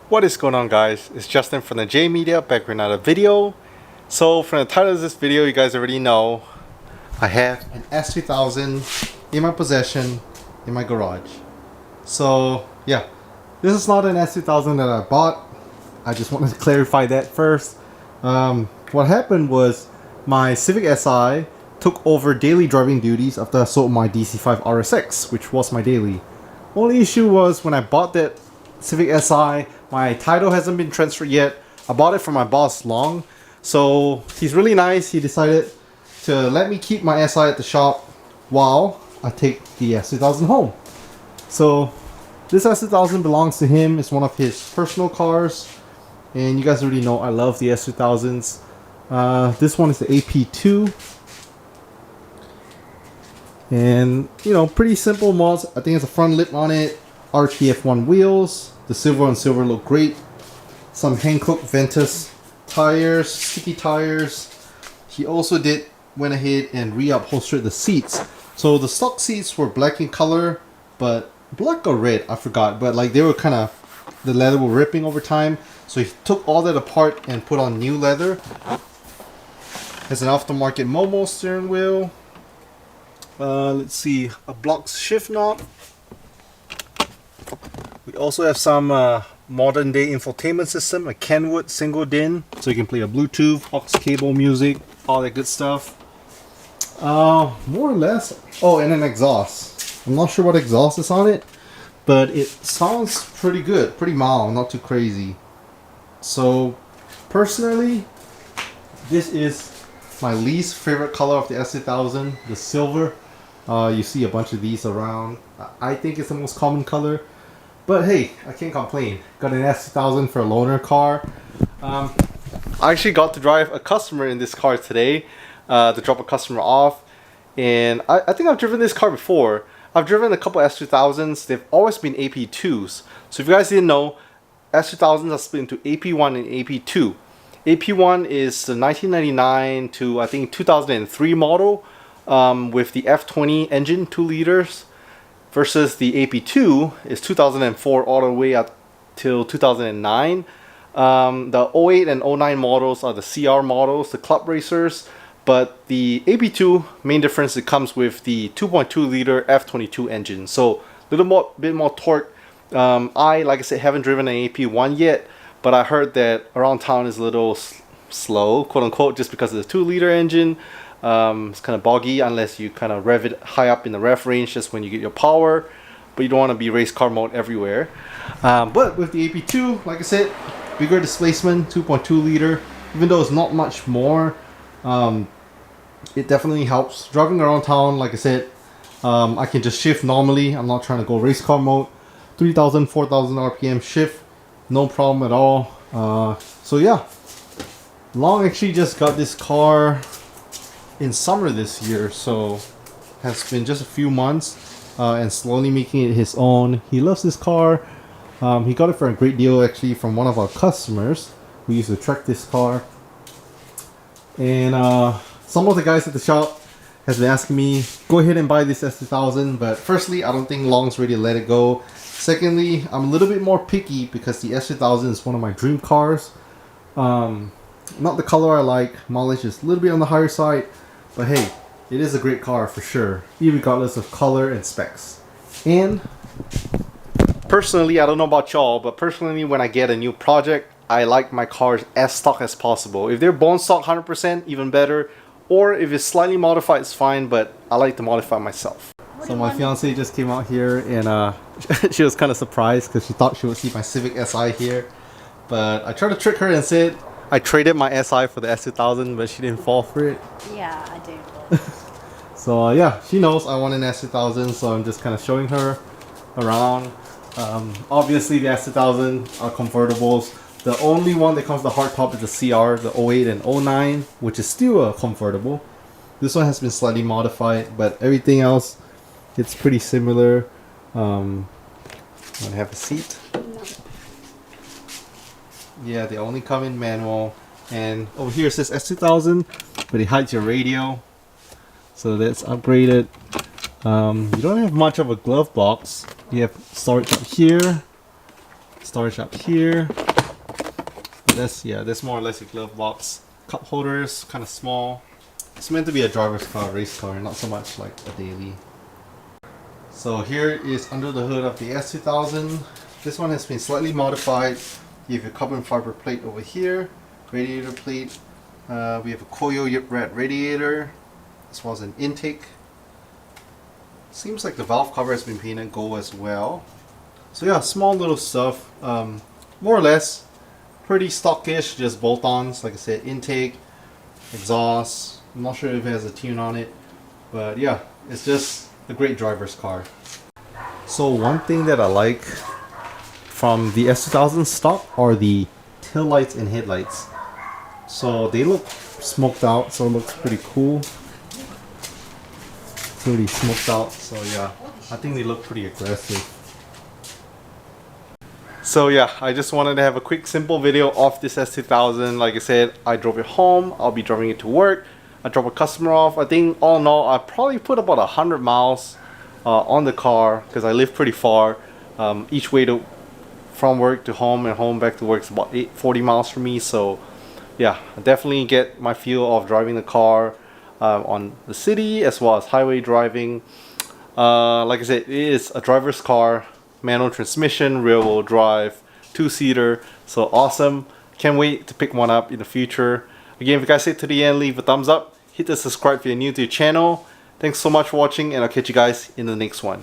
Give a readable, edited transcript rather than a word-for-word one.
What is going on, guys? It's Justin from the J Media, back with another video. So from the title of this video, you guys already know I have an S2000 in my possession in my garage. So yeah, this is not an S2000 that I bought. I just wanted to clarify that first. What happened was my Civic Si took over daily driving duties after I sold my DC5 RSX, which was my daily. Only issue was when I bought that Civic Si, my title hasn't been transferred yet. I bought it from my boss Long, so he's really nice. He decided to let me keep my Si at the shop while I take the S2000 home. So this S2000 belongs to him. It's one of his personal cars, and you guys already know I love the S2000s. This one is the AP2, and you know, pretty simple mods. I think it's a front lip on it, RTF1 wheels. The silver on silver look great. Some hand-cooked Ventus tires, sticky tires. He also went ahead and reupholstered the seats. So the stock seats were black in color, but black or red, I forgot. But like they were kind of, the leather were ripping over time. So he took all that apart and put on new leather. Has an aftermarket Momo steering wheel. Let's see, a block shift knob. We also have some modern day infotainment system, a Kenwood single DIN, so you can play a Bluetooth, aux cable music, all that good stuff. More or less. Oh, and an exhaust. I'm not sure what exhaust is on it, but it sounds pretty good, pretty mild, not too crazy. So, personally, this is my least favorite color of the S2000, the silver. You see a bunch of these around. I think it's the most common color. But hey, I can't complain. Got an S2000 for a loaner car. I actually got to drive a customer in this car today, to drop a customer off. And I think I've driven this car before. I've driven a couple S2000s. They've always been AP2s. So if you guys didn't know, S2000s are split into AP1 and AP2. AP1 is the 1999 to I think 2003 model, with the F20 engine, 2 liters. Versus the AP2 is 2004 all the way up till 2009. The 08 and 09 models are the CR models, the club racers. But the AP2, main difference, it comes with the 2.2 liter F22 engine. So a bit more torque. Like I said, haven't driven an AP1 yet, but I heard that around town is a little slow, quote unquote, just because of the 2 liter engine. It's kind of boggy unless you kind of rev it high up in the rev range, just when you get your power, but you don't want to be race car mode everywhere. But with the AP2, like I said, bigger displacement, 2.2 liter, even though it's not much more, it definitely helps driving around town. Like I said, I can just shift normally. I'm not trying to go race car mode. 3,000 4,000 RPM shift, no problem at all. So yeah, Long actually just got this car in summer this year, so has been just a few months, and slowly making it his own. He loves this car. He got it for a great deal actually from one of our customers who used to track this car. And some of the guys at the shop has been asking me, go ahead and buy this S2000, but firstly, I don't think Long's ready to let it go. Secondly, I'm a little bit more picky because the S2000 is one of my dream cars. Not the color I like, mileage is a little bit on the higher side, but hey, it is a great car for sure, regardless of color and specs. And personally, I don't know about y'all, but personally, when I get a new project, I like my cars as stock as possible. If they're bone stock 100%, even better. Or if it's slightly modified, it's fine, but I like to modify myself. So my fiance just came out here, and she was kind of surprised because she thought she would see my Civic Si here. But I tried to trick her and said I traded my Si for the S2000, but she didn't fall for it. Yeah, I did. So yeah, she knows I want an S2000, so I'm just kind of showing her around. Obviously the S2000 are convertibles. The only one that comes with the hardtop is the CR, the 08 and 09, which is still a convertible. This one has been slightly modified, but everything else, it's pretty similar. Want to have a seat? No. Yeah, they only come in manual. And over here it says S2000, but it hides your radio. So that's upgraded. You don't have much of a glove box. You have storage up here, Storage up here. That's more or less a glove box. Cup holders, kind of small. It's meant to be a driver's car, race car, not so much like a daily. So here is under the hood of the S2000. This one has been slightly modified. You have your carbon fiber plate over here, radiator plate. We have a Koyo red radiator, as well as an intake. Seems like the valve cover has been painted gold as well. So yeah, small little stuff. More or less pretty stockish, just bolt-ons. Like I said, intake, exhaust. I'm not sure if it has a tune on it, but yeah, it's just a great driver's car. So one thing that I like from the S2000 stock are the tail lights and headlights. So they look smoked out, so it looks pretty cool. Pretty smoked out, so yeah, I think they look pretty aggressive. So yeah, I just wanted to have a quick simple video of this S2000. Like I said, I drove it home, I'll be driving it to work. I dropped a customer off. I think all in all, I probably put about 100 miles on the car because I live pretty far. Each way from work to home and home back to work is about 40 miles for me. So yeah, I definitely get my feel of driving the car on the city as well as highway driving. Like I said, it is a driver's car. Manual transmission, rear wheel drive, 2-seater, so awesome. Can't wait to pick one up in the future. Again, if you guys stayed to the end, leave a thumbs up, hit the subscribe if you're new to the channel. Thanks so much for watching, and I'll catch you guys in the next one.